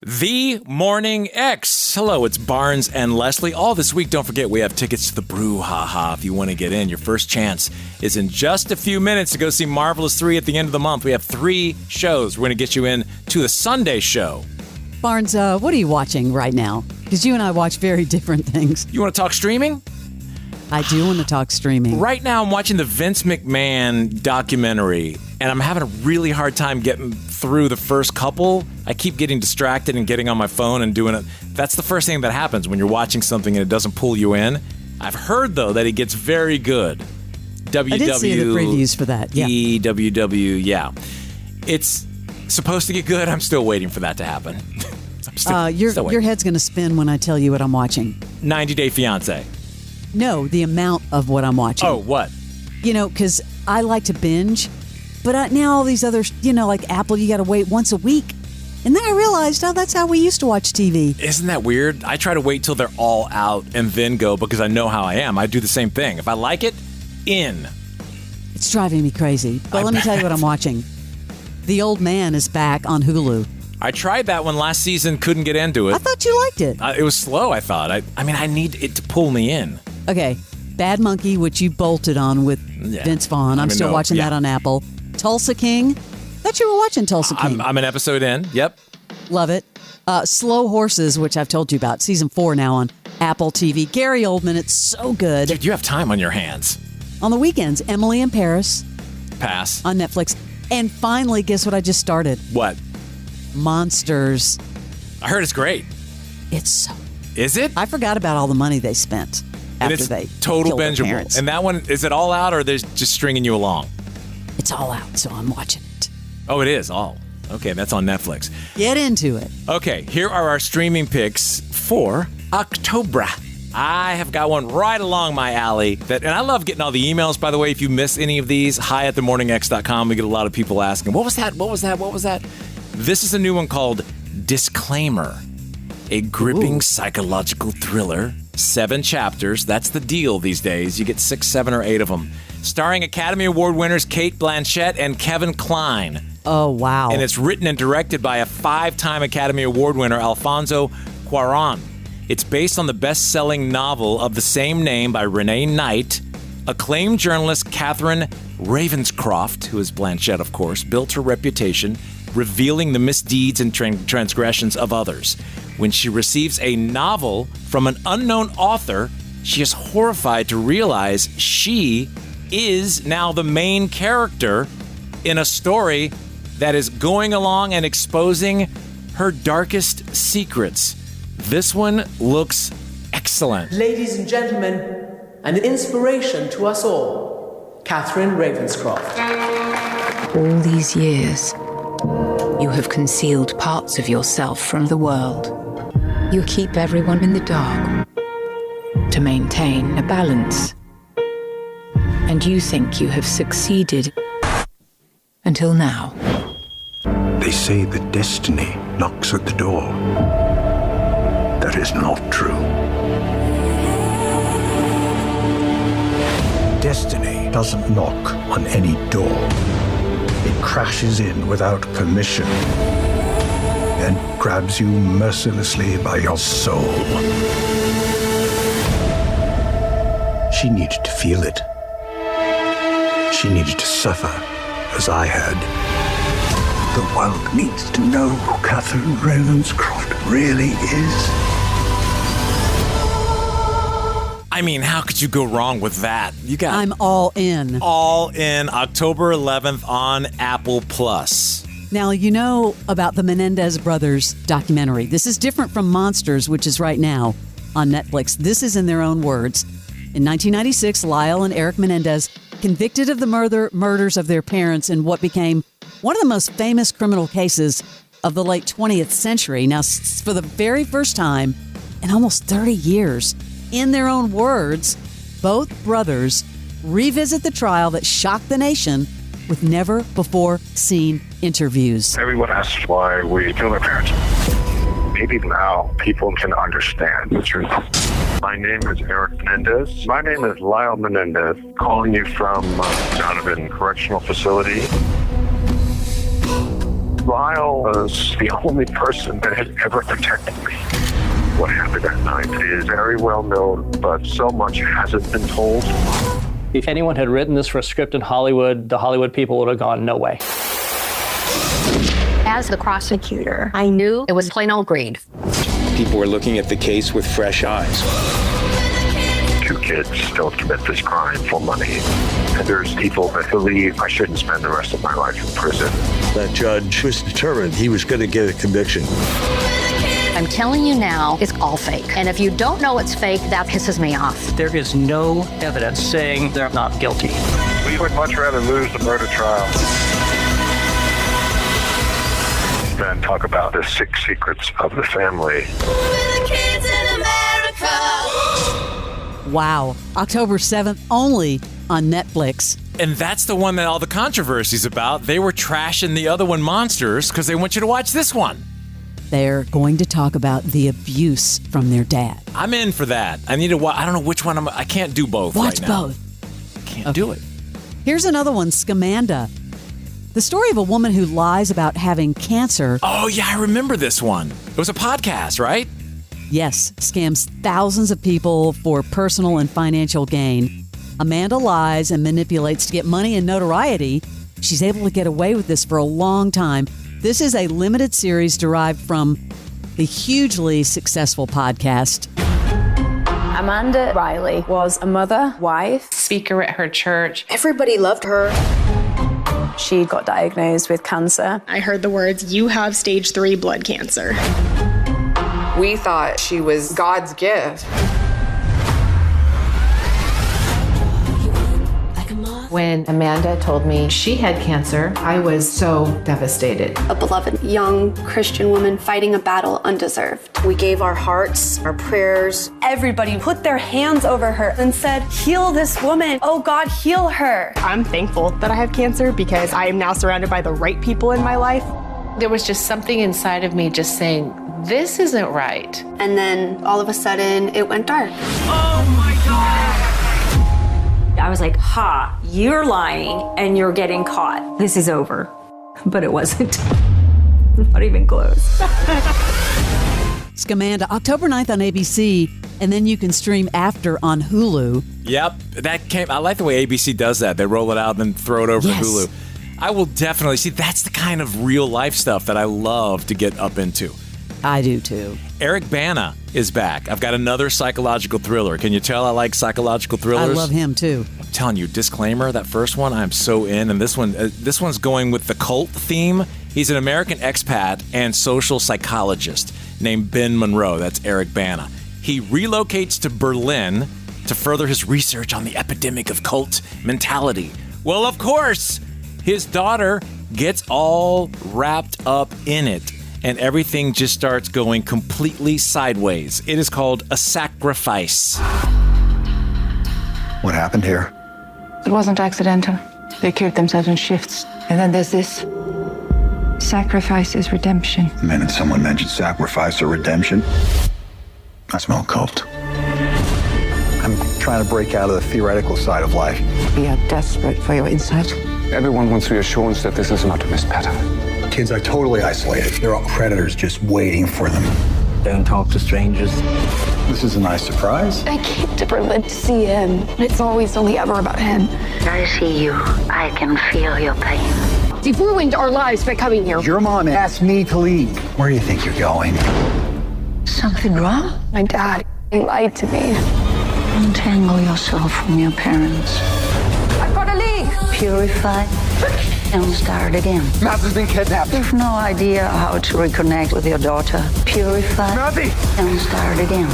The Morning X. Hello, it's Barnes and Leslie. All this week, don't forget, we have tickets to the Brouhaha. If you want to get in, your first chance is in just a few minutes to go see Marvelous 3 at the end of the month. We have 3 shows. We're going to get you in to the Sunday show. Barnes, what are you watching right now? Because you and I watch very different things. You want to talk streaming? I do want to talk streaming. Right now, I'm watching the Vince McMahon documentary, and I'm having a really hard time getting through the first couple. I keep getting distracted and getting on my phone and doing it. That's the first thing that happens when you're watching something and it doesn't pull you in. I've heard, though, that it gets very good. I did see the previews for that. Yeah. EWW, yeah. It's supposed to get good. I'm still waiting for that to happen. Your head's going to spin when I tell you what I'm watching. 90 Day Fiancé. No, the amount of what I'm watching. Oh, what? You know, because I like to binge, but now all these others, like Apple, you got to wait once a week. And then I realized, that's how we used to watch TV. Isn't that weird? I try to wait till they're all out and then go because I know how I am. I do the same thing. If I like it, in. It's driving me crazy. But let me tell you what I'm watching. The Old Man is back on Hulu. I tried that one last season, couldn't get into it. I thought you liked it. It was slow, I thought. I need it to pull me in. Okay, Bad Monkey, which you bolted on with Vince Vaughn. I'm still watching that on Apple. Tulsa King. Thought you were watching Tulsa King. I'm an episode in. Yep. Love it. Slow Horses, which I've told you about. Season 4 now on Apple TV. Gary Oldman, it's so good. Dude, you have time on your hands. On the weekends, Emily in Paris. Pass. On Netflix. And finally, guess what I just started? What? Monsters. I heard it's great. It's so. Is it? I forgot about all the money they spent after they total killed their bingeable. parents. And that one, is it all out or they're just stringing you along? It's all out, so I'm watching it. Oh, it is all. Okay, that's on Netflix. Get into it. Okay, here are our streaming picks for October. I have got one right along my alley. And I love getting all the emails, by the way. If you miss any of these, hi@themorningx.com. We get a lot of people asking, what was that? What was that? What was that? This is a new one called Disclaimer. A gripping psychological thriller. 7 chapters. That's the deal these days. You get 6, 7, or 8 of them. Starring Academy Award winners Cate Blanchett and Kevin Kline. Oh, wow. And it's written and directed by a 5-time Academy Award winner, Alfonso Cuarón. It's based on the best-selling novel of the same name by Renee Knight. Acclaimed journalist Catherine Ravenscroft, who is Blanchett, of course, built her reputation revealing the misdeeds and transgressions of others. When she receives a novel from an unknown author, she is horrified to realize she is now the main character in a story that is going along and exposing her darkest secrets. This one looks excellent. Ladies and gentlemen, an inspiration to us all, Catherine Ravenscroft. All these years, you have concealed parts of yourself from the world. You keep everyone in the dark to maintain a balance. And you think you have succeeded until now. They say that destiny knocks at the door. That is not true. Destiny doesn't knock on any door. It crashes in without permission and grabs you mercilessly by your soul. She needed to feel it. She needed to suffer, as I had. The world needs to know who Catherine Ravenscroft really is. I mean, how could you go wrong with that? I'm all in. All in October 11th on Apple Plus. Now, you know about the Menendez brothers documentary. This is different from Monsters, which is right now on Netflix. This is in their own words. In 1996, Lyle and Eric Menendez, convicted of the murders of their parents in what became one of the most famous criminal cases of the late 20th century. Now, for the very first time in almost 30 years, in their own words, both brothers revisit the trial that shocked the nation with never-before-seen interviews. Everyone asks why we killed our parents. Maybe now people can understand the truth. My name is Eric Menendez. My name is Lyle Menendez, calling you from Donovan Correctional Facility. Lyle was the only person that had ever protected me. What happened that night is very well known, but so much hasn't been told. If anyone had written this for a script in Hollywood, the Hollywood people would have gone, no way. As the prosecutor, I knew it was plain old greed. People were looking at the case with fresh eyes. 2 kids don't commit this crime for money. And there's people that believe I shouldn't spend the rest of my life in prison. That judge was determined he was going to get a conviction. I'm telling you now, it's all fake. And if you don't know it's fake, that pisses me off. There is no evidence saying they're not guilty. We would much rather lose the murder trial than talk about the 6 secrets of the family. Wow. October 7th, only on Netflix. And that's the one that all the controversy's about. They were trashing the other one, Monsters, because they want you to watch this one. They're going to talk about the abuse from their dad. I'm in for that. I need to watch. I don't know which one I can't do both Watch right now. both. Can't do it. Here's another one, Scamanda. The story of a woman who lies about having cancer. Oh, yeah, I remember this one. It was a podcast, right? Yes, scams thousands of people for personal and financial gain. Amanda lies and manipulates to get money and notoriety. She's able to get away with this for a long time. This is a limited series derived from the hugely successful podcast. Amanda Riley was a mother, wife, speaker at her church. Everybody loved her. She got diagnosed with cancer. I heard the words, "You have stage 3 blood cancer." We thought she was God's gift. When Amanda told me she had cancer, I was so devastated. A beloved young Christian woman fighting a battle undeserved. We gave our hearts, our prayers. Everybody put their hands over her and said, "Heal this woman. Oh God, heal her." I'm thankful that I have cancer because I am now surrounded by the right people in my life. There was just something inside of me just saying, this isn't right. And then all of a sudden, it went dark. Oh my God! I was like, you're lying and you're getting caught. This is over. But it wasn't. Not even close. Scamanda, October 9th on ABC, and then you can stream after on Hulu. Yep, I like the way ABC does that. They roll it out and then throw it over to Hulu. I will definitely see. That's the kind of real life stuff that I love to get up into. I do too. Eric Bana is back. I've got another psychological thriller. Can you tell I like psychological thrillers? I love him too. I'm telling you, disclaimer, that first one, I'm so in. And this one's going with the cult theme. He's an American expat and social psychologist named Ben Monroe. That's Eric Bana. He relocates to Berlin to further his research on the epidemic of cult mentality. Well, of course, his daughter gets all wrapped up in it. And everything just starts going completely sideways. It is called a sacrifice. What happened here? It wasn't accidental. They killed themselves in shifts. And then there's this. Sacrifice is redemption. The minute someone mentioned sacrifice or redemption, I smell cult. I'm trying to break out of the theoretical side of life. We are desperate for your insight. Everyone wants reassurance that this is not a missed pattern. Kids are totally isolated. There are predators just waiting for them. Don't talk to strangers. This is a nice surprise. I came to Berlin to see him. It's always only ever about him. I see you. I can feel your pain. You've ruined our lives by coming here. Your mom asked me to leave. Where do you think you're going? Something wrong? My dad, he lied to me. Untangle yourself from your parents. I've got to leave. Purify and start again. Matt has been kidnapped. You've no idea how to reconnect with your daughter. Purify and start again.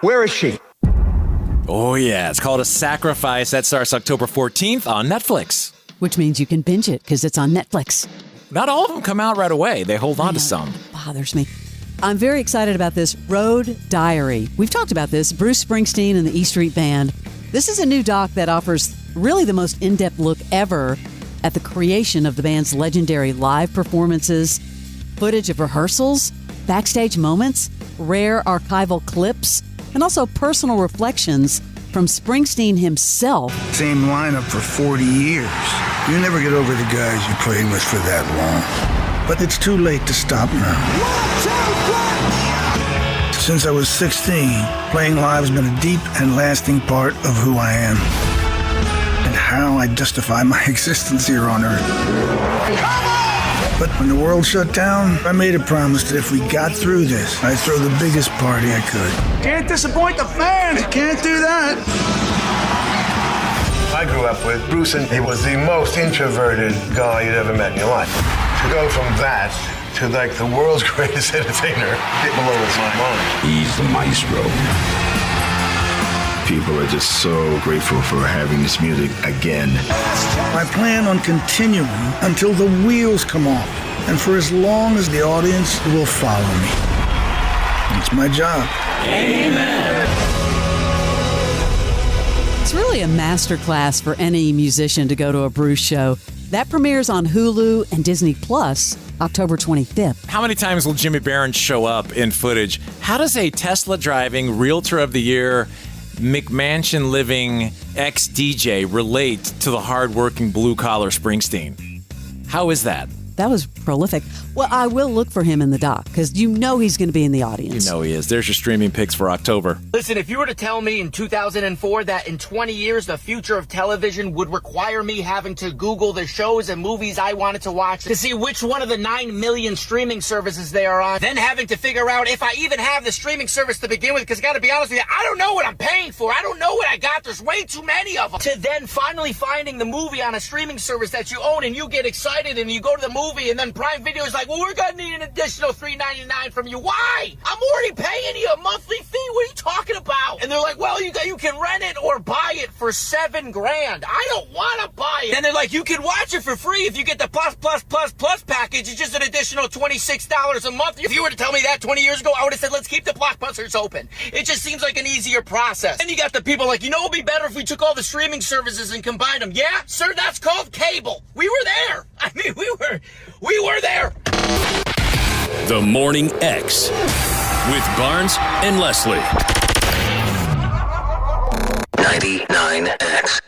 Where is she? Oh, yeah. It's called A Sacrifice. That starts October 14th on Netflix. Which means you can binge it because it's on Netflix. Not all of them come out right away. They hold on to some. Bothers me. I'm very excited about this Road Diary. We've talked about this, Bruce Springsteen and the E Street Band. This is a new doc that offers really the most in-depth look ever at the creation of the band's legendary live performances, footage of rehearsals, backstage moments, rare archival clips, and also personal reflections from Springsteen himself. Same lineup for 40 years. You never get over the guys you played with for that long. But it's too late to stop now. Since I was 16, playing live has been a deep and lasting part of who I am. And how I justify my existence here on Earth. But when the world shut down, I made a promise that if we got through this, I'd throw the biggest party I could. Can't disappoint the fans. Can't do that. I grew up with Bruce, and he was the most introverted guy you'd ever met in your life. To go from that to like the world's greatest entertainer, it blows my mind. He's the maestro. People are just so grateful for having this music again. I plan on continuing until the wheels come off, and for as long as the audience will follow me. It's my job. Amen. It's really a masterclass for any musician to go to a Bruce show. That premieres on Hulu and Disney Plus October 25th. How many times will Jimmy Barron show up in footage? How does a Tesla-driving Realtor of the Year, McMansion-living ex-DJ relate to the hard-working blue-collar Springsteen? How is that? That was prolific. Well, I will look for him in the doc, because you know he's going to be in the audience. You know he is. There's your streaming picks for October. Listen, if you were to tell me in 2004 that in 20 years the future of television would require me having to Google the shows and movies I wanted to watch to see which one of the 9 million streaming services they are on, then having to figure out if I even have the streaming service to begin with, because I got to be honest with you, I don't know what I'm paying for. I don't know what I got. There's way too many of them. To then finally finding the movie on a streaming service that you own and you get excited and you go to the movie and then Prime Video is like, well, we're going to need an additional $3.99 from you. Why? I'm already paying you a monthly fee. What are you talking about? And they're like, well, you can rent it or buy it for $7,000. I don't want to buy it. And they're like, you can watch it for free if you get the plus package. It's just an additional $26 a month. If you were to tell me that 20 years ago, I would have said, let's keep the blockbusters open. It just seems like an easier process. And you got the people like, you know what would be better if we took all the streaming services and combined them? Yeah, sir, that's called cable. We were there. I mean, we were there. The Morning X with Barnes and Leslie. 99X.